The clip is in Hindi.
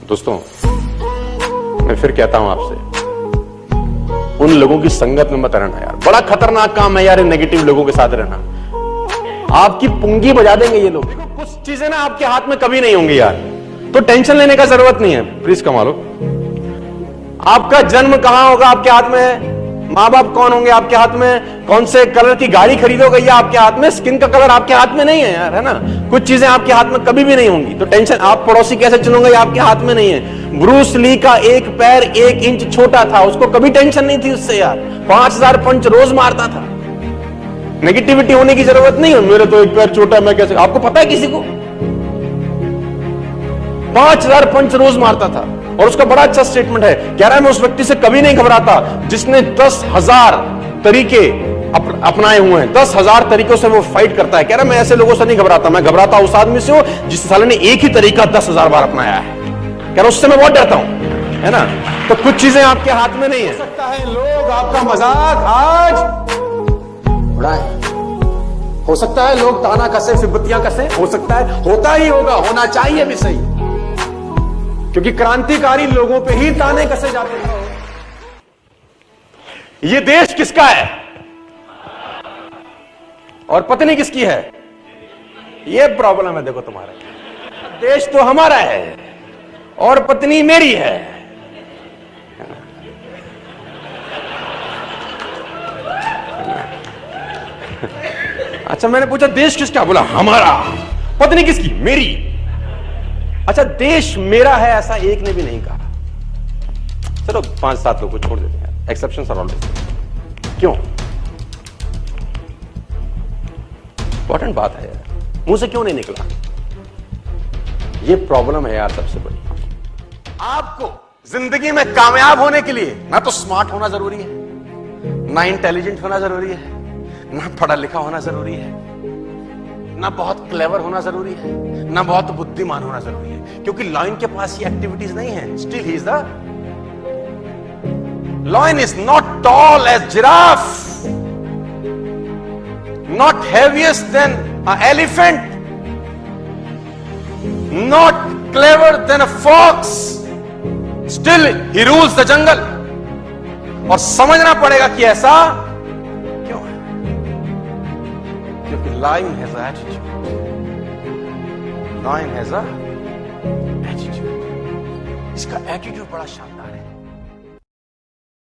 दोस्तों, मैं फिर कहता हूं आपसे, उन लोगों की संगत में मत रहना यार। बड़ा खतरनाक काम है यार नेगेटिव लोगों के साथ रहना। आपकी पुंगी बजा देंगे ये लोग। देखो, कुछ चीजें ना आपके हाथ में कभी नहीं होंगी यार, तो टेंशन लेने का जरूरत नहीं है। प्लीज कमा लो। आपका जन्म कहां होगा आपके हाथ में है। मां बाप कौन होंगे आपके हाथ में। कौन से कलर की गाड़ी खरीदोगे ये आपके हाथ में। स्किन का कलर आपके हाथ में नहीं है यार, है ना। कुछ चीजें आपके हाथ में कभी भी नहीं होंगी, तो टेंशन। आप पड़ोसी कैसे चुनोगे ये आपके हाथ में नहीं है। ब्रूस ली का एक पैर 1 इंच छोटा था, उसको कभी टेंशन नहीं थी उससे यार। 5000 पंच रोज मारता था। नेगेटिविटी होने की जरूरत नहीं है। मेरे तो एक पैर छोटा है, मैं कैसे। आपको पता है किसी को 5000 पंच रोज मारता था। और उसका बड़ा अच्छा स्टेटमेंट है, कह रहा है मैं उस व्यक्ति से कभी नहीं घबराता जिसने 10,000 तरीके अपनाए हुए हैं। 10,000 तरीकों से वो फाइट करता है। कह रहा है मैं ऐसे लोगों से नहीं घबराता, मैं घबराता उस आदमी से हूं जिस साले ने एक ही तरीका 10,000 बार अपनाया है। कह रहा उससे मैं बहुत डरता हूं, है ना। तो कुछ चीजें आपके हाथ में नहीं है। हो सकता है लोग आपका मजाक आज उड़ाए, हो सकता है लोग ताना कसे, फिबतियां कसे, हो सकता है, होता ही होगा, होना चाहिए भी सही, क्योंकि क्रांतिकारी लोगों पे ही ताने कसे जाते हैं। ये देश किसका है और पत्नी किसकी है, ये प्रॉब्लम है। देखो तुम्हारा देश तो हमारा है और पत्नी मेरी है। अच्छा, मैंने पूछा देश किसका, बोला हमारा। पत्नी किसकी, मेरी। अच्छा, देश मेरा है ऐसा एक ने भी नहीं कहा। चलो 5-7 लोग को छोड़ देते हैं, एक्सेप्शंस आर ऑलवेज। क्यों? इंपॉर्टेंट बात है यार, मुंह से क्यों नहीं निकला। ये प्रॉब्लम है यार सबसे बड़ी। आपको जिंदगी में कामयाब होने के लिए ना तो स्मार्ट होना जरूरी है, ना इंटेलिजेंट होना जरूरी है, ना पढ़ा लिखा होना जरूरी है, ना बहुत क्लेवर होना जरूरी है, ना बहुत बुद्धिमान होना जरूरी है। क्योंकि लॉयन के पास ये एक्टिविटीज नहीं है। Still he is the lion is not tall as giraffe, not heaviest than a elephant, not clever than a fox, still he rules the jungle. और समझना पड़ेगा कि ऐसा क्यों है, क्योंकि lion has a attitude. Lion has a attitude. इसका एटीट्यूड बड़ा शानदार।